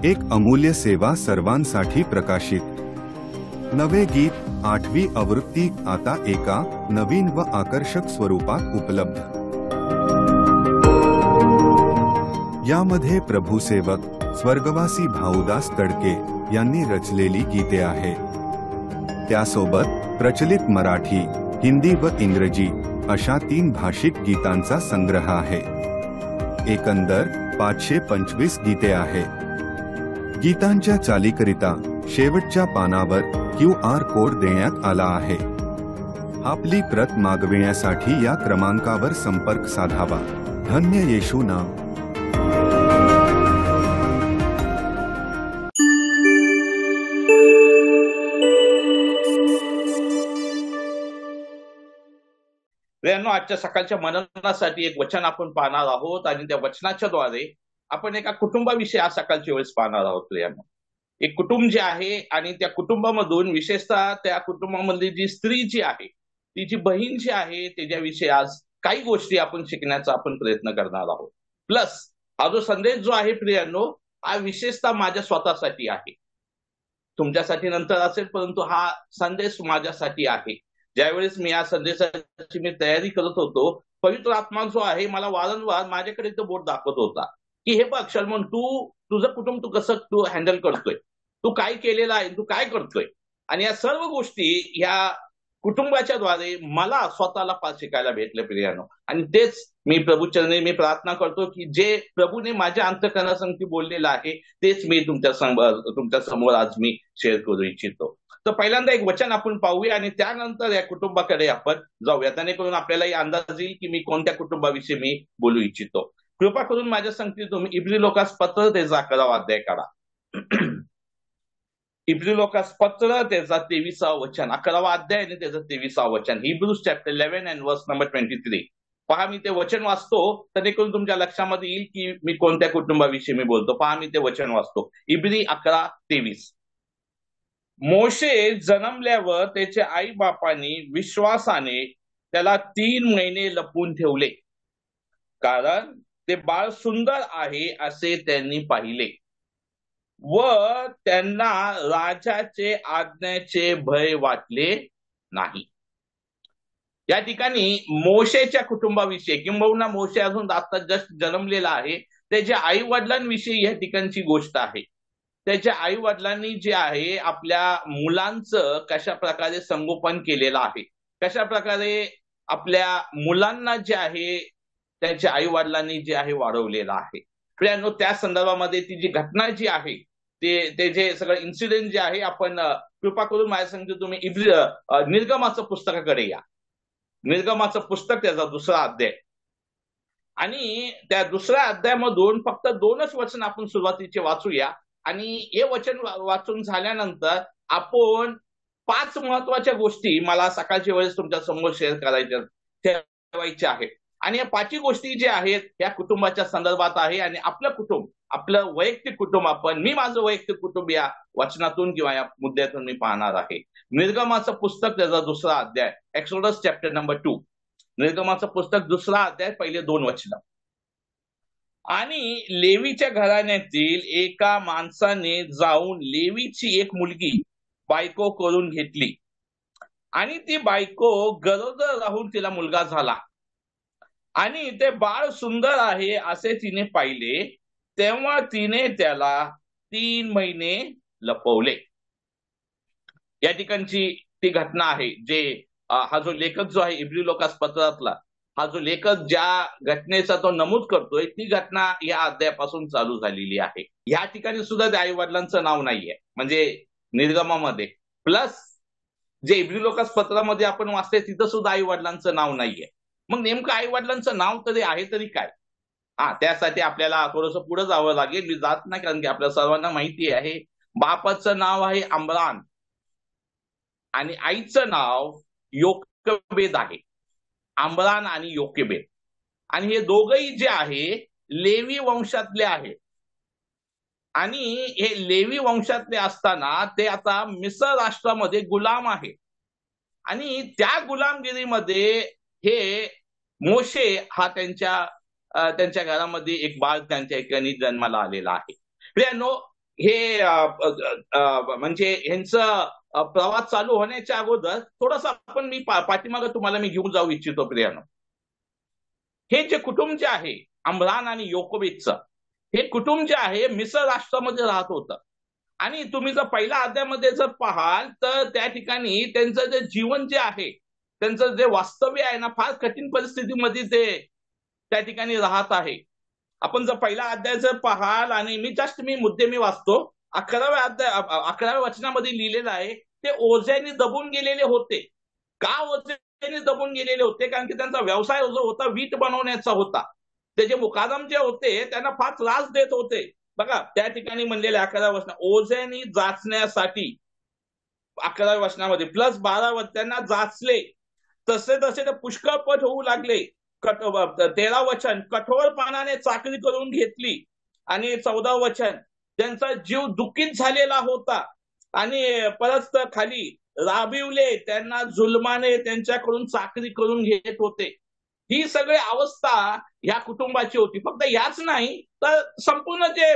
एक अमूल्य सेवा सर्वांसाठी प्रकाशित. नवे गीत 8वी आवृत्ती आता एका नवीन व आकर्षक स्वरूपात उपलब्ध. यामध्ये प्रभुसेवक स्वर्गवासी भाऊदास तडके यांनी रचलेली गीते आहे. त्यासोबत प्रचलित मराठी, हिंदी व इंग्रजी अशा 3 भाषिक गीतांचा संग्रह आहे. एकंदर 525 गीते आहे. गीतांच्या चालीकरिता शेवटच्या पानावर QR कोड देण्यात आला आहे. आपली प्रत मागविण्यासाठी या क्रमांकावर संपर्क साधावा. धन्य येशू नाम. आजच्या सकाळच्या मननासाठी एक वचन आपण पाहणार आहोत आणि त्या वचनाच्या द्वारे आपण एका कुटुंबाविषयी आज सकाळच्या वेळेस पाहणार आहोत. एक कुटुंब जे आहे आणि त्या कुटुंबामधून विशेषतः त्या कुटुंबामधली जी स्त्री जी आहे, ती जी बहीण जी आहे, त्याच्याविषयी आज काही गोष्टी आपण शिकण्याचा आपण प्रयत्न करणार आहोत. प्लस हा जो संदेश जो आहे प्रियांनो, हा विशेषतः माझ्या स्वतःसाठी आहे. तुमच्यासाठी नंतर असेल, परंतु हा संदेश माझ्यासाठी आहे. ज्यावेळेस मी या संदेशाची तयारी करत होतो, पवित्र आत्मा जो आहे मला वारंवार माझ्याकडे तो बोट दाखवत होता की हे बघ सलमान, तुझं कुटुंब तू कसं हँडल करतोय, तू काय केलेलं आहे, तू काय करतोय. आणि या सर्व गोष्टी ह्या कुटुंबाच्या द्वारे मला स्वतःला फार शिकायला भेटले प्रियानो. आणि तेच मी प्रभूचरणी मी प्रार्थना करतो की जे प्रभूने माझ्या अंतःकरणासंगती बोललेलं आहे तेच मी तुमच्या समोर आज मी शेअर करू इच्छितो. तर पहिल्यांदा एक वचन आपण पाहूया आणि त्यानंतर या कुटुंबाकडे आपण जाऊया, जेणेकरून आपल्यालाही अंदाज येईल की मी कोणत्या कुटुंबाविषयी मी बोलू इच्छितो. कृपा करून माझ्या संगती तुम्ही इब्री लोकास पत्र त्याचा 11वा अध्याय काढा. इब्री लोकास पत्र त्याचा 23वा वचन, 11वा अध्याय आणि त्याचं 23वा वचन. Hebrews chapter 11 and verse number 23. पहा, मी ते वचन वाचतो जेणेकरून तुमच्या लक्षामध्ये येईल की मी कोणत्या कुटुंबाविषयी मी बोलतो. पहा, मी ते वचन वाचतो. इब्री 11:23. मोशे जन्मल्यावर त्याच्या आई बापांनी विश्वासाने त्याला 3 महिने लपवून ठेवले, कारण ते बाळ सुंदर आहे असे त्यांनी पाहिले व त्यांना राजाचे आज्ञेचे भय वाटले नाही. या ठिकाणी मोशेच्या कुटुंबाविषयी, किंबहुना मोशे अजून आता जस्ट जन्मलेला आहे, त्याच्या आई वडिलांविषयी या ठिकाणची गोष्ट आहे. त्याच्या आई वडिलांनी जे आहे आपल्या मुलांचं कशा प्रकारे संगोपन केलेलं आहे, कशा प्रकारे आपल्या मुलांना जे आहे त्याच्या आई वडिलांनी जे आहे वाढवलेलं आहे. त्या संदर्भामध्ये ती जी घटना जी आहे ते जे सगळं इन्सिडेंट जे आहे, आपण कृपा करून माझ्या सांगतो तुम्ही निर्गमाचं पुस्तकाकडे या. निर्गमाचं पुस्तक त्याचा 2रा अध्याय आणि त्या 2ऱ्या अध्यायामधून फक्त 2च वचन आपण सुरुवातीचे वाचूया आणि हे वचन वाचून झाल्यानंतर आपण 5 महत्वाच्या गोष्टी मला सकाळच्या वेळेस तुमच्या समोर शेअर ठेवायच्या आहेत. आणि या 5 गोष्टी ज्या आहेत या कुटुंबाच्या संदर्भात आहे आणि आपलं कुटुंब, आपलं वैयक्तिक कुटुंब, मी माझं वैयक्तिक कुटुंब या वचनातून किंवा या मुद्द्यातून मी पाहणार आहे. निर्गमाचं पुस्तक त्याचा 2रा अध्याय, एक्सोडस चॅप्टर नंबर 2. निर्गमाचं पुस्तक 2रा अध्याय, पहिले 2 वचन. आणि लेवीच्या घराण्यातील एका माणसाने जाऊन लेवीची एक मुलगी बायको करून घेतली आणि ती बायको गरोदर राहून तिला मुलगा झाला आणि ते बाळ सुंदर आहे असे तिने पाहिले, तेव्हा तिने त्याला 3 महिने लपवले. या ठिकाणची ती घटना आहे जे हा जो लेखक जो आहे इब्री लोकास पत्रातला, हा जो लेखक ज्या घटनेचा तो नमूद करतोय, ती घटना या अध्यायापासून चालू झालेली आहे. या ठिकाणी सुद्धा त्या आई वडिलांचं नाव नाहीये, म्हणजे निर्गमामध्ये. प्लस जे इब्री लोकास पत्रामध्ये आपण वाचते तिथं सुद्धा आई वडिलांचं नाव नाहीये. मग नेमकं आई वडिलांचं नाव तरी आहे तरी काय? त्यासाठी आपल्याला थोडंसं पुढे जावं लागेल. मी जात नाही, कारण की आपल्या सर्वांना माहिती आहे बापाचं नाव आहे अम्रान आणि आईचं नाव योकेबेद आहे. अम्रान आणि योकेबेद, आणि हे दोघंही जे आहे लेवी वंशातले आहेत. आणि हे लेवी वंशातले असताना ते आता मिस्र राष्ट्रामध्ये गुलाम आहे आणि त्या गुलामगिरीमध्ये हे मोशे हा त्यांच्या घरामध्ये एक बाळ त्यांच्या ठिकाणी जन्माला आलेला आहे. प्रियानो, हे म्हणजे ह्यांचं प्रवास चालू होण्याच्या अगोदर थोडस आपण मी पाठीमागं तुम्हाला मी घेऊन जाऊ इच्छितो प्रियानो. हे जे कुटुंब जे आहे अम्रान आणि योकोविचचं, हे कुटुंब जे आहे मिसर राष्ट्रामध्ये राहत होतं. आणि तुम्ही जर पहिल्या अध्यायामध्ये जर पाहाल तर त्या ठिकाणी त्यांचं जे जीवन जे आहे, त्यांचं जे वास्तव्य आहे ना, फार कठीण परिस्थितीमध्ये ते त्या ठिकाणी राहत आहे. आपण जर पहिला अध्याय जर पाहाल आणि मी मुद्दे मी वाचतो. 11व्या वचनामध्ये लिहिलेलं आहे, ते ओझ्याने दबून गेलेले होते. का ओझ्याने दबून गेलेले होते? कारण की त्यांचा व्यवसाय जो होता वीट बनवण्याचा होता. ते जे मुकादम जे होते त्यांना फार त्रास देत होते. बघा त्या ठिकाणी म्हणलेले 11व्या वचनात, ओझ्याने जाचण्यासाठी 11व्या वचनामध्ये प्लस 12 त्यांना जाचले, तसे तसे ते पुष्कळ पट होऊ लागले. 13 वचन, कठोरपणाने चाकरी करून घेतली. आणि 14 वचन, त्यांचा जीव दुःखित झालेला होता. आणि परत खाली राबिवले, त्यांना जुलमाने त्यांच्याकडून चाकरी करून घेत होते. ही सगळी अवस्था ह्या कुटुंबाची होती. फक्त याच नाही तर संपूर्ण जे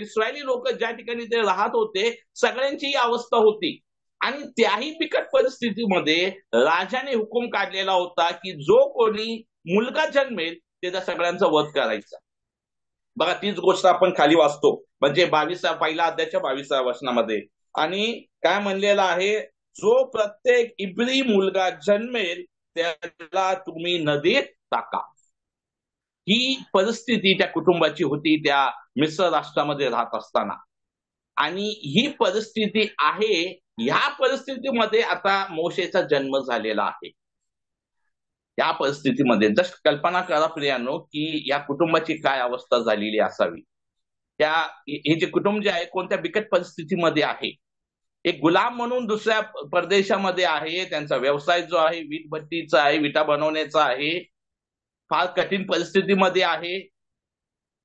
इस्रायली लोक ज्या ठिकाणी ते राहत होते सगळ्यांची ही अवस्था होती. आणि त्याही बिकट परिस्थितीमध्ये राजाने हुकूम काढलेला होता की जो कोणी मुलगा जन्मेल त्याचा सगळ्यांचा वध करायचा. बघा तीच गोष्ट आपण खाली वाचतो, म्हणजे पहिला अध्यायाच्या 22व्या वचनामध्ये. आणि काय म्हणलेलं आहे, जो प्रत्येक इब्री मुलगा जन्मेल त्याला तुम्ही नदीत टाका. ही परिस्थिती त्या कुटुंबाची होती त्या मिस्र राष्ट्रामध्ये राहत असताना. आणि ही परिस्थिती आहे, ह्या परिस्थितीमध्ये आता मोशेचा जन्म झालेला आहे. या परिस्थितीमध्ये जस्ट कल्पना करा प्रियानो की या कुटुंबाची काय अवस्था झालेली असावी. हे जे कुटुंब जे आहे कोणत्या बिकट परिस्थितीमध्ये आहे. एक गुलाम म्हणून दुसऱ्या परदेशामध्ये आहे. त्यांचा व्यवसाय जो आहे वीटभट्टीचा आहे, विटा बनवण्याचा आहे. फार कठीण परिस्थितीमध्ये आहे.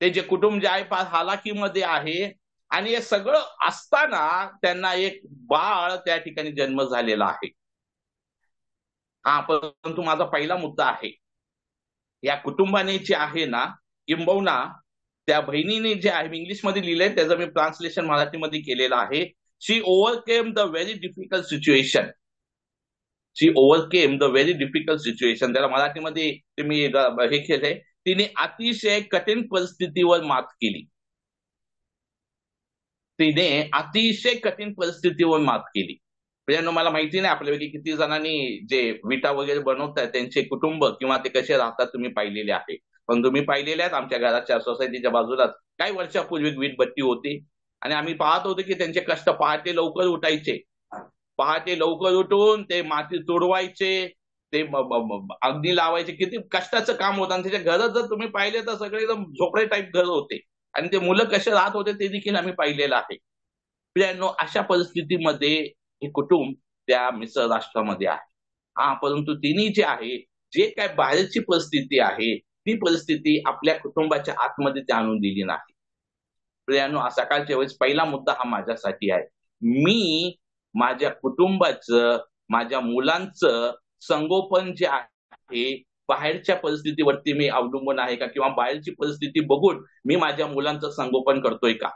ते जे कुटुंब जे आहे फार हालाकीमध्ये आहे. आणि हे सगळं असताना त्यांना एक बाळ त्या ठिकाणी जन्म झालेला आहे. हा परंतु माझा पहिला मुद्दा आहे, या कुटुंबाने जे आहे ना, किंबहुना त्या बहिणीने जे आहे, इंग्लिशमध्ये लिहिलंय त्याचं मी ट्रान्सलेशन मराठीमध्ये केलेलं आहे. She overcame the very difficult situation. She overcame the very difficult situation. त्याला मराठीमध्ये मी हे केलंय, तिने अतिशय कठीण परिस्थितीवर मात केली. तिने अतिशय कठीण परिस्थितीवर मात केली. म्हणजे मला माहिती नाही आपल्यापैकी किती जणांनी जे विटा वगैरे बनवतात त्यांचे कुटुंब किंवा ते कसे राहतात तुम्ही पाहिलेले आहे. पण तुम्ही पाहिलेले आहेत. आमच्या घराच्या सोसायटीच्या बाजूलाच काही वर्षापूर्वी वीटभट्टी होती. आणि आम्ही पाहत होतो की त्यांचे कष्ट, पहाटे लवकर उठायचे, पहाटे लवकर उठून ते माती तुडवायचे, ते अग्नी लावायचे. किती कष्टाचं काम होतं. आणि त्याच्या घरात जर तुम्ही पाहिले तर सगळे एकदम झोपडे टाईप घर होते. आणि ते मुलं कसे राहत होते ते देखील आम्ही पाहिलेलं आहे. मित्रांनो अशा परिस्थितीमध्ये हे कुटुंब त्या मिसर राष्ट्रामध्ये आहे. हा परंतु तिने जे आहे, जे काय बाहेरची परिस्थिती आहे ती परिस्थिती आपल्या कुटुंबाच्या आतमध्ये ते आणून दिली नाही. मित्रांनो सकाळच्या वेळेस पहिला मुद्दा हा माझ्यासाठी आहे. मी माझ्या कुटुंबाचं, माझ्या मुलांचं संगोपन जे आहे बाहेरच्या परिस्थितीवरती मी अवलंबून आहे का, किंवा बाहेरची परिस्थिती बघून मी माझ्या मुलांचं संगोपन करतोय का.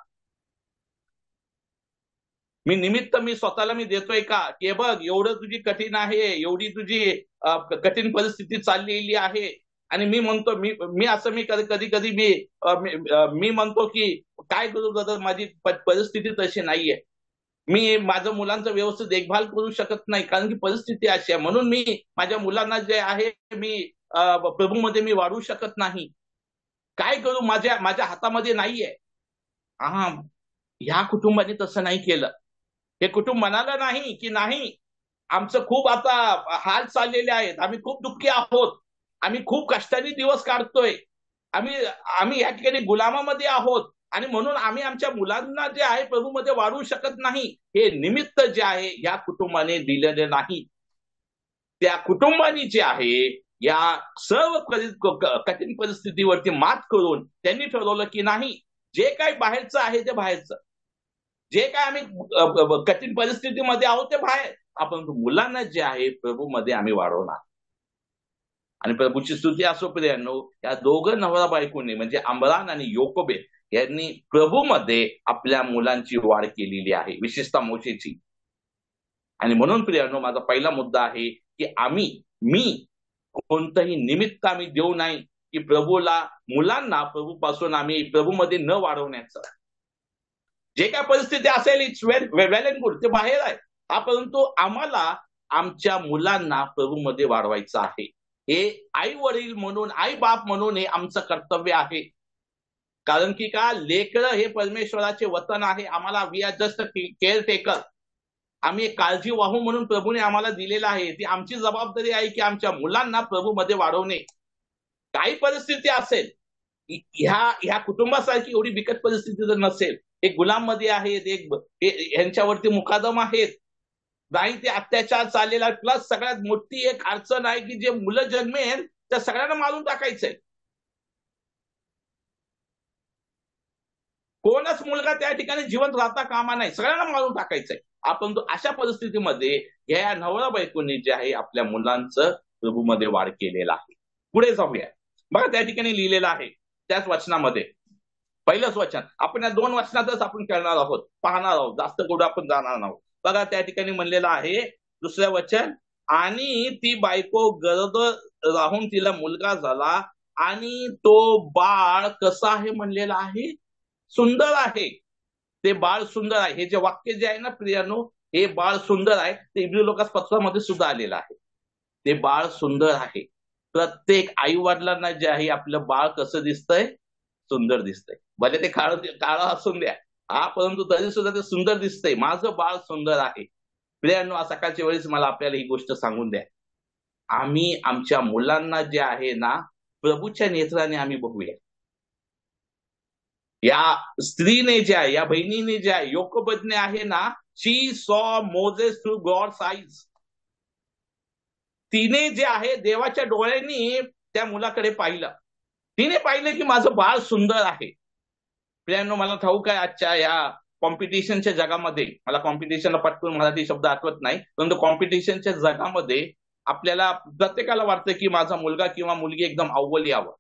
मी स्वतःला देतोय का, की बघ एवढं तुझी कठीण आहे, एवढी तुझी कठीण परिस्थिती चाललेली आहे. आणि मी म्हणतो मी कधी कधी मी म्हणतो की काय करू दादा, माझी परिस्थिती तशी नाहीये. मी माझ्या मुलांचं व्यवस्थित देखभाल करू शकत नाही कारण की परिस्थिती अशी आहे. म्हणून मी माझ्या मुलांना जे आहे मी प्रभूमध्ये मी वाढवू शकत नाही. काय करू, माझ्या हातामध्ये नाहीये. हा, ह्या कुटुंबाने तसं नाही केलं. हे कुटुंब म्हणालं नाही की नाही आमचं खूप आता हाल चाललेले आहेत, आम्ही खूप दुःखी आहोत, आम्ही खूप कष्टाने दिवस काढतोय, आम्ही या ठिकाणी गुलामामध्ये आहोत आणि म्हणून आम्ही आमच्या मुलांना जे आहे प्रभूमध्ये वाढवू शकत नाही. हे निमित्त जे आहे या कुटुंबाने दिलेले नाही. त्या कुटुंबाने जे आहे या सर्व कठीण परिस्थितीवरती मात करून त्यांनी ठरवलं की नाही, जे काही बाहेरचं आहे ते बाहेरचं, जे काय आम्ही कठीण परिस्थितीमध्ये आहोत ते बाहेर, आपण मुलांना जे आहे प्रभूमध्ये आम्ही वाढवणार. आणि प्रभूची स्तुती असो प्रियांनो, या दोघं नवरा बायकोने म्हणजे अम्रान आणि योकोबेद यांनी प्रभूमध्ये आपल्या मुलांची वाढ केलेली आहे, विशेषतः मोशेची. आणि म्हणून प्रियांनो, माझा पहिला मुद्दा आहे की मी कोणतंही निमित्त आम्ही देऊ नाही की मुलांना प्रभूपासून आम्ही प्रभूमध्ये न वाढवण्याचं. जे काय परिस्थिती असेल इट्स वेल अँड गुड, ते बाहेर आहे. परंतु आम्हाला आमच्या मुलांना प्रभूमध्ये वाढवायचं आहे. हे आई वडील म्हणून, आई बाप म्हणून हे आमचं कर्तव्य आहे. कारण की का, लेकरं हे परमेश्वराचे वतन आहे. आम्हाला we are just caretaker. आम्ही एक काळजी वाहू म्हणून प्रभूने आम्हाला दिलेलं आहे. ती आमची जबाबदारी आहे की आमच्या मुलांना प्रभूमध्ये वाढवणे. काही परिस्थिती असेल, ह्या कुटुंबासारखी एवढी बिकट परिस्थिती जर नसेल, एक गुलाम मध्ये आहेत, यांच्यावरती मुकादम आहेत, नाही ते अत्याचार चाललेला, प्लस सगळ्यात मोठी एक अडचण आहे की जे मुलं जन्मेल त्या सगळ्यांना मारून टाकायचंय. कोणच मुलगा त्या ठिकाणी जिवंत राहता कामा नाही, सगळ्यांना मारून टाकायचंय. आपण अशा परिस्थितीमध्ये या नवरा बायकोनी जे आहे आपल्या मुलांचं प्रभूमध्ये वाढ केलेला आहे. पुढे जाऊया. बघा त्या ठिकाणी लिहिलेलं आहे त्याच वचनामध्ये, पहिलंच वचन. आपण या 2 वचनातच आपण करणार आहोत, पाहणार आहोत, जास्त कुठं आपण जाणार नाहोत. बघा त्या ठिकाणी म्हणलेलं आहे, दुसऱ्या वचन, आणि ती बायको गरोदर राहून तिला मुलगा झाला आणि तो बाळ कसा आहे म्हणलेला आहे, सुंदर आहे. ते बाळ सुंदर आहे. हे जे वाक्य जे आहे ना प्रियांनो, हे बाळ सुंदर आहे, ते इब्री लोकास पत्रामध्ये सुद्धा आलेलं आहे. ते बाळ सुंदर आहे. प्रत्येक आई वडिलांना जे आहे आपलं बाळ कसं दिसतंय, सुंदर दिसतंय. भले ते काळं असून द्या, परंतु तरी सुद्धा ते सुंदर दिसतंय. माझं बाळ सुंदर आहे. प्रियांनो, सकाळच्या वेळेस मला आपल्याला ही गोष्ट सांगून द्या. आम्ही आमच्या मुलांना जे आहे ना प्रभूच्या नेत्राने आम्ही बघूया. या स्त्रीने जे आहे, या बहिणीने जे आहे, योकोबदने आहे ना, शी सॉ मोजेस थ्रू गॉड्स आईज. तिने जे आहे देवाच्या डोळ्यांनी त्या मुलाकडे पाहिलं. तिने पाहिलं की माझं बाळ सुंदर आहे. प्रियांनो, मला ठाऊक आहे आजच्या या कॉम्पिटिशनच्या जगामध्ये, मला कॉम्पिटिशनला पटकन मराठी शब्द आठवत नाही, परंतु कॉम्पिटिशनच्या जगामध्ये आपल्याला प्रत्येकाला वाटतं की माझा मुलगा किंवा मुलगी एकदम अव्वल यावं.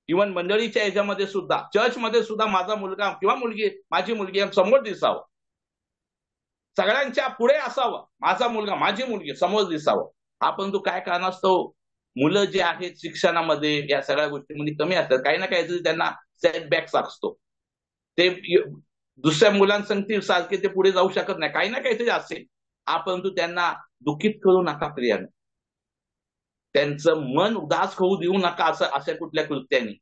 इव्हन मंडळीच्या याच्यामध्ये सुद्धा, चर्चमध्ये सुद्धा माझा मुलगा किंवा मुलगी, माझी मुलगी समोर दिसावं, सगळ्यांच्या पुढे असावं, माझा मुलगा माझी मुलगी समोर दिसावं. परंतु काय कारणास्तव मुलं जे आहेत शिक्षणामध्ये या सगळ्या गोष्टींमध्ये कमी असतात. काही ना काहीतरी त्यांना सेटबॅक्स असतो. ते दुसऱ्या मुलांसंगती सारखे ते पुढे जाऊ शकत नाही, काही ना काहीतरी असेल. परंतु त्यांना दुःखित करू नका प्रियाने, त्यांचं मन उदास होऊ देऊ नका अशा कुठल्या कृत्याने.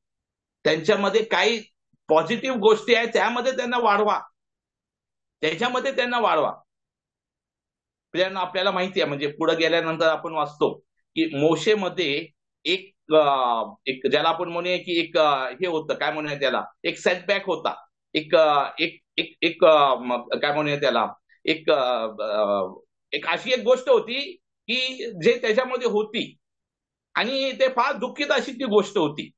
त्यांच्यामध्ये काही पॉझिटिव्ह गोष्टी आहेत त्यामध्ये त्यांना वाढवा, त्याच्यामध्ये त्यांना वाढवा. प्रियांनो, आपल्याला माहिती आहे, म्हणजे पुढे गेल्यानंतर आपण वाचतो की मोशेमध्ये एक ज्याला आपण म्हणूया की एक हे होतं, काय म्हणूया त्याला, एक सेटबॅक होता, एक काय म्हणूया त्याला, एक अशी एक गोष्ट होती की जे त्याच्यामध्ये होती आणि ते फार दुःखित अशी ती गोष्ट होती.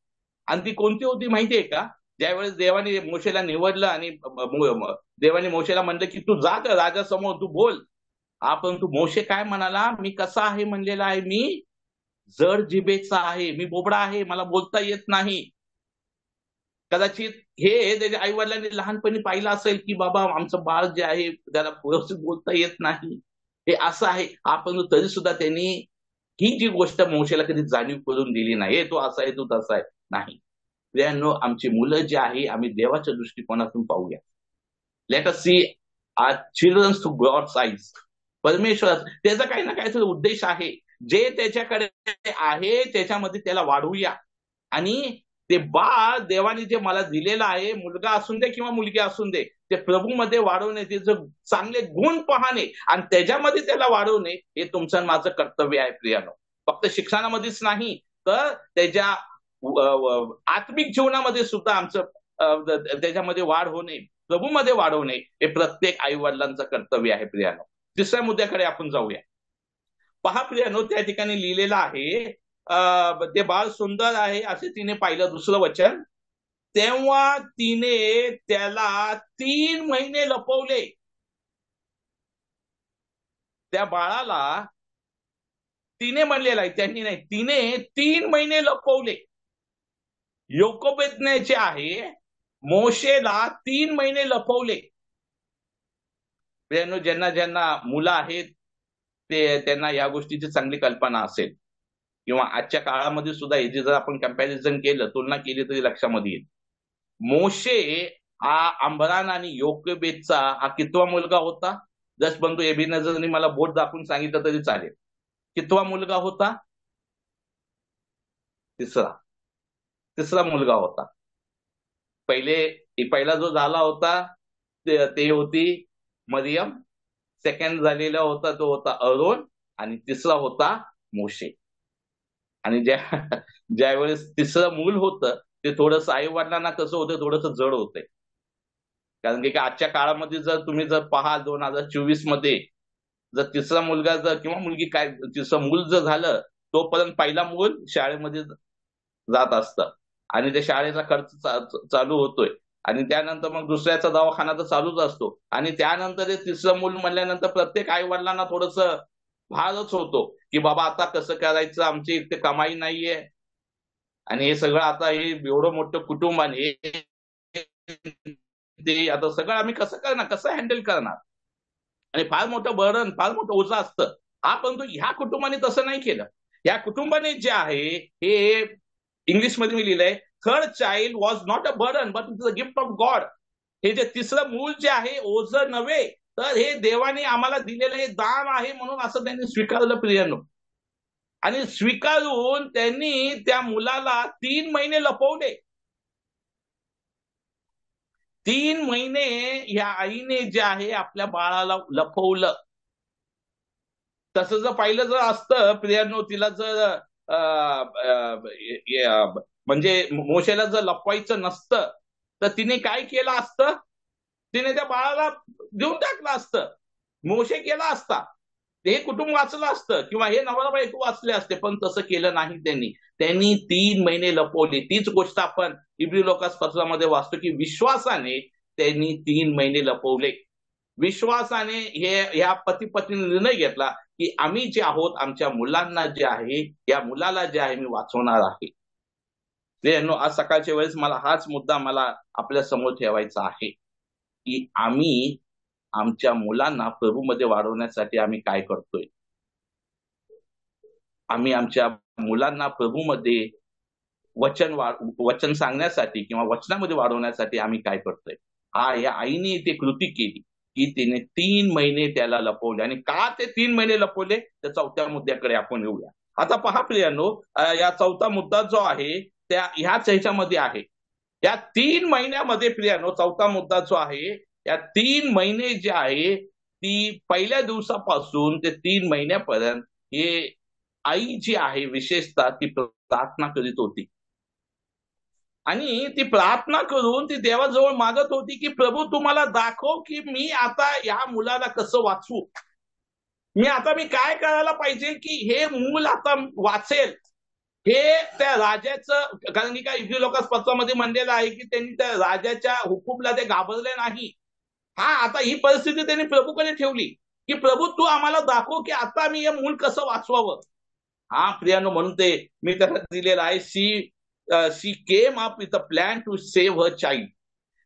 आणि ती कोणती होती माहितीये का? ज्यावेळेस देवाने मोशेला निवडलं आणि देवाने मोशेला म्हणलं की तू जा त्या राजासमोर, तू बोल. परंतु मोशे काय म्हणाला, मी कसा आहे म्हणलेला आहे, मी जड जिभेचा आहे, मी बोबडा आहे, मला बोलता येत नाही. कदाचित हे त्याच्या आई वडिलांनी लहानपणी पाहिलं असेल की बाबा आमचं बाळ जे आहे त्याला व्यवस्थित बोलता येत नाही, हे असं आहे. परंतु तरी सुद्धा त्यांनी ही जी गोष्ट मोशेला कधी जाणीव करून दिली नाही, तो असा आहे, तू तसा आहे, नाही. प्रियांनो, आमची मुलं जे आहे आम्ही देवाच्या दृष्टिकोनातून पाहूया. Let us see our children through God's eyes. परमेश्वर त्याचा काही ना काहीतरी उद्देश आहे. जे त्याच्याकडे आहे त्याच्यामध्ये त्याला वाढवूया. आणि ते बाळ देवाने जे मला दिलेलं आहे, मुलगा असून दे किंवा मुलगी असून दे, ते प्रभूमध्ये वाढवणे, त्याचं चांगले गुण पाहणे आणि त्याच्यामध्ये त्याला वाढवणे, हे तुमचं माझं कर्तव्य आहे प्रियानो. फक्त शिक्षणामध्येच नाही तर त्याच्या आत्मिक जीवनामध्ये सुद्धा आमचं त्याच्यामध्ये वाढ होणे, प्रभूमध्ये वाढवणे, हे प्रत्येक आई वडिलांचं कर्तव्य आहे प्रियानो. तिसऱ्या मुद्द्याकडे आपण जाऊया. पहा प्रियानो, त्या ठिकाणी लिहिलेलं आहे, ते बाळ सुंदर आहे असे तिने पाहिलं. दुसरं वचन, तेव्हा तिने त्याला 3 महिने लपवले. त्या बाळाला तिने म्हणलेला आहे, त्यांनी नाही, तिने 3 महिने लपवले. योकोबेदने जे आहे मोशेला 3 महिने लपवले. ज्यांना ज्यांना मुलं आहेत त्यांना या गोष्टीची चांगली कल्पना असेल, किंवा आजच्या काळामध्ये सुद्धा हे जर आपण कंपॅरिझन केलं, तुलना केली तरी लक्षामध्ये येईल. मोशे हा अम्बरान आणि योकेबेदचा हा कितवा मुलगा होता? जस बंधू एबिनजरने मला बोट दाखवून सांगितलं तरी चालेल. कितवा मुलगा होता? तिसरा मुलगा होता. पहिला जो झाला होता ते होती मरियम, सेकंड झालेला होता तो होता अरोन, आणि तिसरा होता मोशे. आणि ज्यावेळेस तिसरं मूल होतं ते थोडस आई वडिलांना कसं होतं, थोडस जड होतंय. कारण की आजच्या काळामध्ये जर तुम्ही पहा 2024 मध्ये जर तिसरा मुलगा जर किंवा मुलगी काय तिसरं मूल जर झालं, तोपर्यंत पहिला मूल शाळेमध्ये जात असतं आणि त्या शाळेचा खर्च चालू होतोय, आणि त्यानंतर मग दुसऱ्याचा दवाखाना तर चालूच असतो, आणि त्यानंतर ते तिसरं मूल म्हणल्यानंतर प्रत्येक आई वडिलांना थोडस भारच होतो की बाबा आता कसं करायचं, आमची इथे कमाई नाहीये, आणि हे सगळं आता हे एवढं मोठं कुटुंब आणि ते आता सगळं आम्ही कसं करणार, कसं हँडल करणार, आणि फार मोठं बर्डन, फार मोठं ओझं असतं. हा, परंतु ह्या कुटुंबाने तसं नाही केलं. या कुटुंबाने जे आहे हे इंग्लिशमध्ये मी लिहिलंय, third child was not a burden but it is a gift of God. हे जे तिसरं मूल जे आहे ओझं नव्हे, तर हे देवाने आम्हाला दिलेलं हे दान आहे म्हणून असं त्यांनी स्वीकारलं प्रियानो. आणि स्वीकारून त्यांनी त्या मुलाला 3 महिने लपवले. 3 महिने ह्या आईने जे आहे आपल्या बाळाला लपवलं. तसं जर पाहिलं जर असतं प्रियानो, तिला जर म्हणजे मोशेला जर लपवायचं नसतं तर तिने काय केलं असतं, तिने त्या बाळाला देऊन टाकलं असतं, मोशे केला असता, हे कुटुंब वाचलं असतं, किंवा हे नवरा बायको वाचले असते. पण तसं केलं नाही त्यांनी 3 महिने लपवले. तीच गोष्ट आपण इब्री लोकासपत्रामध्ये वाचतो की विश्वासाने त्यांनी 3 महिने लपवले. विश्वासाने ह्या पती पत्नीने निर्णय घेतला की आम्ही जे आहोत, आमच्या मुलांना जे आहे, या मुलाला जे आहे मी वाचवणार आहे. आज सकाळच्या वेळेस मला हाच मुद्दा मला आपल्या समोर ठेवायचा आहे की आम्ही आमच्या मुलांना प्रभूमध्ये वाढवण्यासाठी आम्ही काय करतोय. आम्ही आमच्या मुलांना प्रभूमध्ये वचन सांगण्यासाठी किंवा वचनामध्ये वाढवण्यासाठी आम्ही काय करतोय. या आईने ते कृती केली की तिने 3 महिने त्याला लपवले. आणि का ते 3 महिने लपवले, त्या चौथ्या मुद्द्याकडे आपण येऊया. आता पहा प्रियानो, या चौथा मुद्दा जो आहे त्या ह्याच ह्याच्यामध्ये आहे. या 3 महिन्यामध्ये प्रियानो, चौथा मुद्दा जो आहे, या 3 महिने जे आहे ती पहिल्या दिवसापासून ते 3 महिन्यापर्यंत हे आई जी आहे विशेषतः ती प्रार्थना करीत होती. आणि ती प्रार्थना करून ती देवाजवळ मागत होती की प्रभू तुम्हाला दाखव की मी आता या मुलाला कसं वाचवू, मी काय करायला पाहिजे की हे मूल आता वाचेल. हे त्या राजाचं, कारण की काय इब्री लोकासपत्रामध्ये म्हणलेलं आहे की त्यांनी त्या राजाच्या हुकूमला ते घाबरले नाही. आता ही परिस्थिती त्यांनी प्रभूकडे ठेवली की प्रभू तू आम्हाला दाखव की आता मी हे मूल कसं वाचवावं. प्रियानो, म्हणून ते मी त्याला दिलेलं आहे, she came up with a plan to save her child.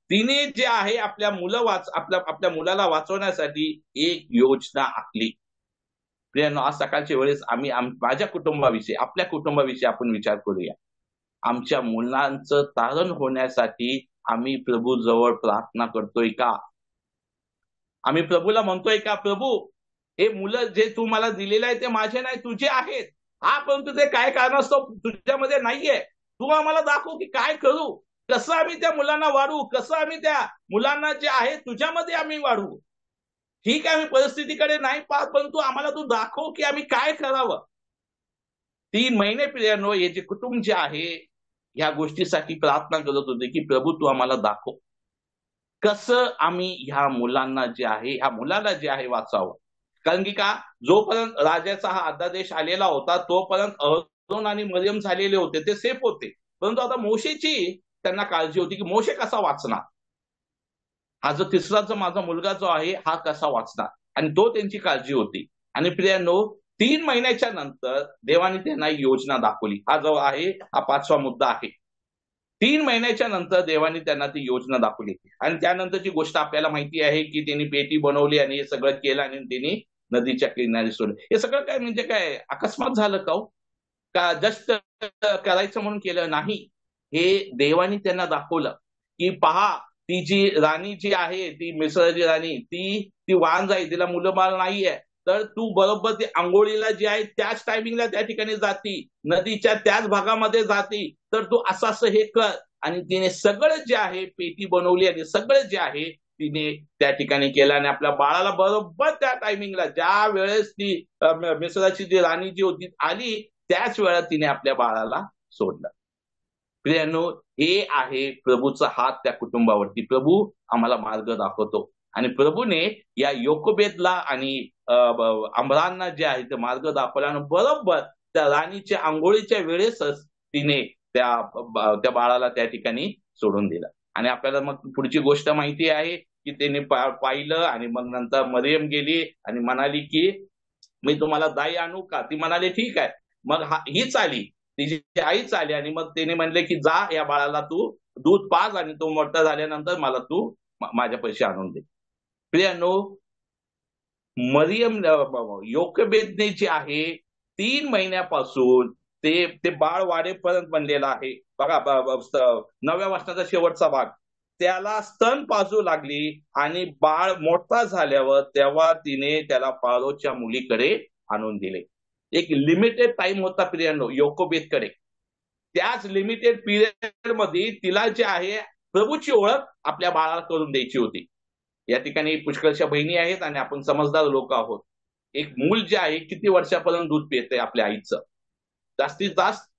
तिने जे आहे आपल्या मुलाला वाचवण्यासाठी एक योजना आखली. प्रियानो, आज सकाळच्या वेळेस आम्ही माझ्या कुटुंबाविषयी, आपल्या कुटुंबाविषयी आपण विचार करूया. आमच्या मुलांचं तारण होण्यासाठी आम्ही प्रभू जवळ प्रार्थना करतोय का? आम्ही प्रभूला म्हणतोय का प्रभू हे मुलं जे तू मला दिलेलं आहे ते माझे नाही, तुझे आहेत. परंतु ते काय कारणास्तव तुझ्यामध्ये नाहीये. तू आम्हाला दाखव की काय करू, कसं आम्ही त्या मुलांना वाढवू, कसं आम्ही त्या मुलांना जे आहे तुझ्यामध्ये आम्ही वाढवू. ठीक आहे, आम्ही परिस्थितीकडे नाही पाहत, परंतु आम्हाला तू दाखव की आम्ही काय करावं. 3 महिने प्रियानो, हे जे कुटुंब जे आहे ह्या गोष्टीसाठी प्रार्थना करत होते की प्रभू तू आम्हाला दाखव कसं आम्ही ह्या मुलांना जे आहे, ह्या मुलाला जे आहे वाचावं. कारण की का, जोपर्यंत राजाचा हा अध्यादेश आलेला होता तोपर्यंत अरोन आणि मरियम झालेले होते, ते सेफ होते. परंतु आता मोशेची त्यांना काळजी होती की मोशे कसा वाचणार, हा जो तिसरा जो माझा मुलगा जो आहे हा कसा वाचणार, आणि तो त्यांची काळजी होती. आणि प्रियानो, 3 महिन्याच्या नंतर देवाने त्यांना योजना दाखवली. हा जो आहे हा 5वा मुद्दा आहे. 3 महिन्याच्या नंतर देवाने त्यांना ती योजना दाखवली आणि त्यानंतरची गोष्ट आपल्याला माहिती आहे की त्यांनी पेटी बनवली आणि हे सगळं केलं आणि त्यांनी नदीच्या किनारी सोडलं. हे सगळं काय म्हणजे काय अकस्मात झालं का हो? का जस्ट करायचं म्हणून केलं नाही. हे देवाने त्यांना दाखवलं की पहा, ती जी राणी जी आहे, ती मिसळची राणी, ती वाहन जाईल, तिला मुलं बाळ नाहीये, तर तू बरोबर ती आंघोळीला जी आहे त्याच टायमिंगला त्या ठिकाणी जाती, नदीच्या त्याच भागामध्ये जाती, तर तू असं असं हे कर. आणि तिने सगळं जे आहे पेटी बनवली आणि सगळं जे आहे तिने त्या ठिकाणी केलं आणि आपल्या बाळाला बरोबर त्या टायमिंगला ज्या वेळेस ती मिसळाची जी राणी जी होती आली त्याच वेळा तिने आपल्या बाळाला सोडलं. प्रियानो, हे आहे प्रभूचा हात त्या कुटुंबावरती. प्रभू आम्हाला मार्ग दाखवतो आणि प्रभूने या योकोबेदला आणि अमरांना जे आहे ते मार्ग दाखवला आणि बरोबर त्या राणीच्या आंघोळीच्या वेळेसच तिने त्या बाळाला त्या ठिकाणी सोडून दिलं. आणि आपल्याला मग पुढची गोष्ट माहिती आहे की त्याने पाहिलं आणि मग नंतर मरियम गेली आणि म्हणाली की मी तुम्हाला दाई आणू का? ती म्हणाली ठीक आहे. मग हीच आली, तिची आईच आली आणि मग तिने म्हणले की जा या बाळाला तू दूध पाज आणि तो मोठा झाल्यानंतर मला तू माझ्या पैसे आणून दे. प्रियानो, मरियम योकेबेदने जे आहे 3 महिन्यापासून ते ते बाळ वाढेपर्यंत बनलेलं आहे बघा. 9व्या वर्षाचा शेवटचा भाग, त्याला स्तन पाजू लागली आणि बाळ मोठा झाल्यावर तेव्हा तिने त्याला फारोच्या मुलीकडे आणून दिले. एक लिमिटेड टाइम होता प्रियानो योकोबेदकडे. त्याच लिमिटेड पिरियड मध्ये तिला जे आहे प्रभूची ओळख आपल्या बाळाला करून द्यायची होती. या ठिकाणी पुष्कळशा बहिणी आहेत आणि आपण समजदार लोक आहोत. एक मूल जे आहे किती वर्षापर्यंत दूध पिते आपल्या आईचं? जास्तीत जास्त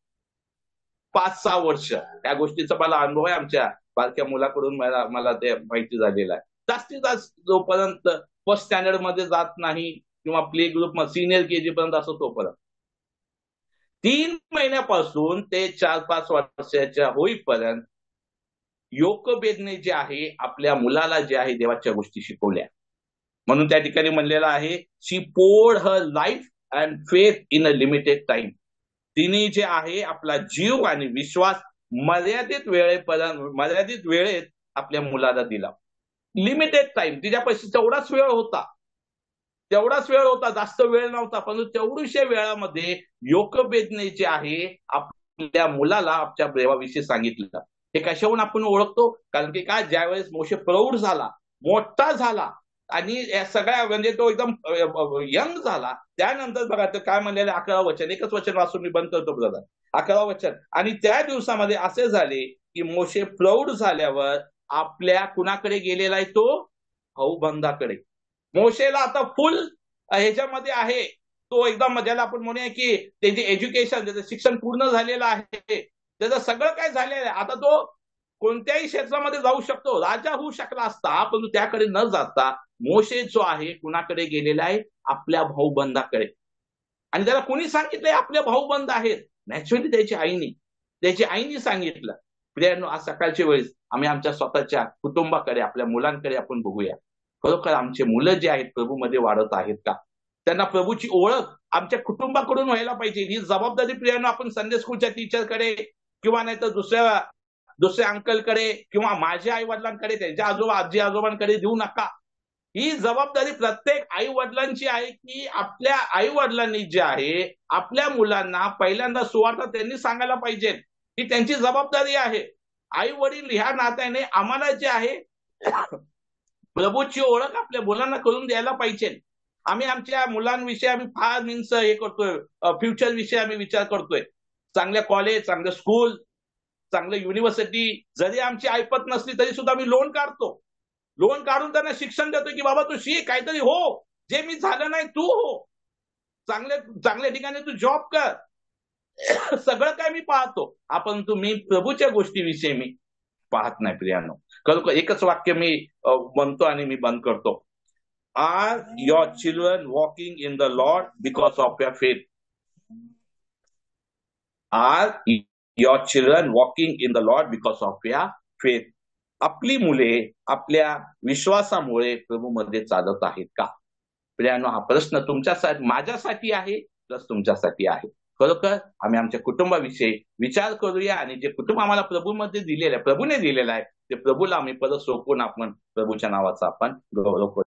5-6 वर्ष. त्या गोष्टीचा मला अनुभव आहे, आमच्या बारक्या मुलाकडून मला ते माहिती झालेलं आहे. जास्तीत जास्त जोपर्यंत फर्स्ट स्टँडर्ड मध्ये जात नाही किंवा प्ले ग्रुप सिनियर केजी पर्यंत असो तोपर्यंत. 3 महिन्यापासून ते 4-5 वर्षाच्या होईपर्यंत योकोबेदने जे आहे आपल्या मुलाला जे आहे देवाच्या गोष्टी शिकवल्या. म्हणून त्या ठिकाणी म्हणलेलं आहे she poured her life and faith in a limited time. तिने जे आहे आपला जीव आणि विश्वास मर्यादित वेळेत आपल्या मुलाला दिला. लिमिटेड टाइम, तिच्यापाशी तेवढाच वेळ होता, जास्त वेळ नव्हता, पण तेवढ्याशा वेळामध्ये योकोबेदने जे आहे आपल्या मुलाला आपल्या देवाविषयी सांगितलं. हे कशाहून आपण ओळखतो? कारण की काय, ज्यावेळेस मोशे प्रौढ झाला, मोठा झाला आणि या सगळ्या म्हणजे तो एकदम यंग झाला, त्यानंतर बघा तर काय म्हणलेलं 11 वचन, एकच वचन वाचून मी बंद करतो ब्रदर. 11 वचन, आणि त्या दिवसामध्ये असे झाले की मोशे प्रौढ झाल्यावर आपल्या कुणाकडे गेलेला आहे? तो भाऊबंधाकडे. मोशेला आता फुल ह्याच्यामध्ये आहे, तो एकदम ज्याला आपण म्हणूया की त्याचे एज्युकेशन, त्याचं शिक्षण पूर्ण झालेलं आहे, त्याचं सगळं काय झालेलं आहे. आता तो कोणत्याही क्षेत्रामध्ये जाऊ शकतो, राजा होऊ शकला असता, पण त्याकडे न जाता मोशे जो आहे कुणाकडे गेलेला आहे? आपल्या भाऊबंधाकडे. आणि त्याला कोणी सांगितलंय आपले भाऊबंध आहेत? नॅचरली त्याची आईनी सांगितलं. प्रियानो, आज सकाळच्या वेळेस आम्ही आमच्या स्वतःच्या कुटुंबाकडे, आपल्या मुलांकडे आपण बघूया. खरोखर आमचे मुलं जे आहेत प्रभूमध्ये वाढत आहेत का? त्यांना प्रभूची ओळख आमच्या कुटुंबाकडून व्हायला पाहिजे. ही जबाबदारी प्रियानो आपण संडे स्कूलच्या टीचरकडे किंवा नाही तर दुसऱ्या अंकलकडे किंवा माझ्या आई वडिलांकडे, त्यांच्या आजी आजोबांकडे देऊ नका. ही जबाबदारी प्रत्येक आई वडिलांची आहे की आपल्या आई वडिलांनी जे आहे आपल्या मुलांना पहिल्यांदा सुवार्ता त्यांनी सांगायला पाहिजे. ही त्यांची जबाबदारी आहे. आई वडील ह्या नात्याने आम्हाला जे आहे प्रभूची ओळख आपल्या मुलांना करून द्यायला पाहिजे. आम्ही आमच्या मुलांविषयी आम्ही फार हे करतोय, फ्युचर विषयी आम्ही विचार करतोय. चांगल्या कॉलेज, चांगलं स्कूल, चांगलं युनिव्हर्सिटी, जरी आमची ऐपत नसली तरी सुद्धा आम्ही लोन काढून त्यांना शिक्षण देतो की बाबा तू शिक, काहीतरी हो, जे मी झालं नाही तू हो, चांगल्या ठिकाणी तू जॉब कर. सगळं काय मी पाहतो, आपण तुम्ही प्रभूच्या गोष्टीविषयी मी पाहत नाही प्रियानो. खरोखर एकच वाक्य मी म्हणतो आणि मी बंद करतो. Are your children walking in the Lord because of your faith? Are your children walking in the Lord because of your faith? आपली मुले आपल्या विश्वासामुळे प्रभूमध्ये चालत आहेत का? प्रियानो, हा प्रश्न तुमच्यासाठी, माझ्यासाठी आहे प्लस तुमच्यासाठी आहे. खरोखर आम्ही आमच्या कुटुंबाविषयी विचार करूया आणि जे कुटुंब आम्हाला प्रभूमध्ये दिलेलं आहे, प्रभूने दिलेलं आहे, ते प्रभूला आम्ही परत सोपवून आपण प्रभूच्या नावाचा आपण गौरव करू.